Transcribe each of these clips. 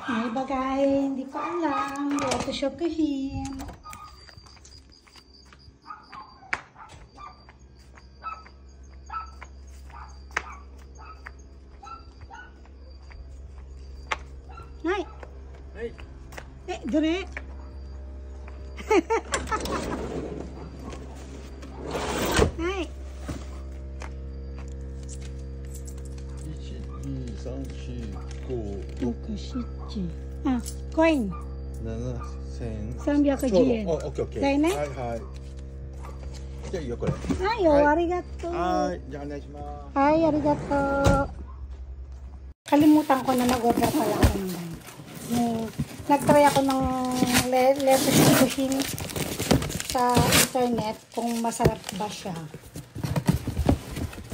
May bagay, hindi ko alam. Ito shokuhin. Nay! Hey! Dure! Nay! 1、2、3、4、5、6、7。あ、コイン。 7、1000。 310円。オッケーオッケー。だよね。はいはい。じゃあいいよ、これ。はいよ、ありがとう。はい。じゃあお願いします。Ay, arigato. Kalimutan ko na nag-order pala ako ng ganito. Nag-try ako ng lettuce shokuhin sa internet kung masarap ba siya.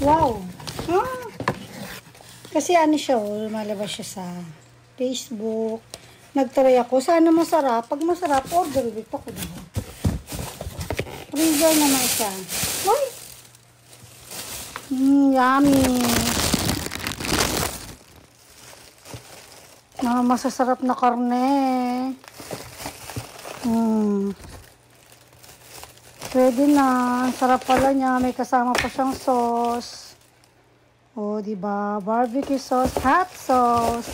Wow! Ah! Kasi ano siya, lumalabas siya sa Facebook. Nag-try ako. Sana masarap. Pag masarap, order ulit ako. Diba? Freezer naman siya. Uy! Yummy! Masasarap na karne. Pwede na. Sarap pala niya. May kasama pa siyang sauce. O, diba? Barbecue sauce, hot sauce.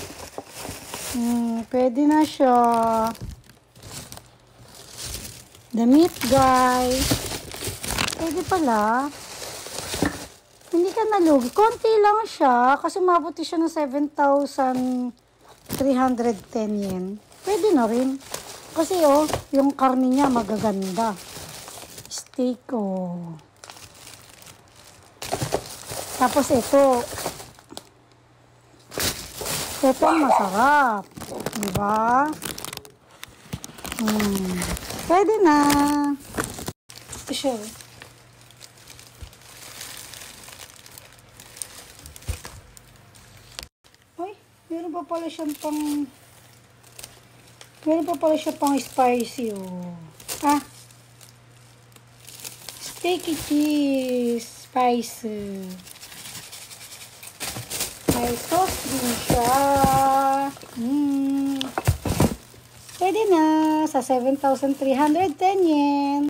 Pwede na siya. The meat guy. Pwede pala. Hindi ka nalugi. Konti lang siya. Kasi mabuti siya ng 7,310 yen. Pwede na rin. Kasi yung karne niya magaganda. Steak Tapos ito. Ito ang masarap. Diba? Pwede na. Sure. Meron pa pala siyang spicy, Steaky cheese, spicy. May sauce din siya. Pwede na sa 7,310 yen.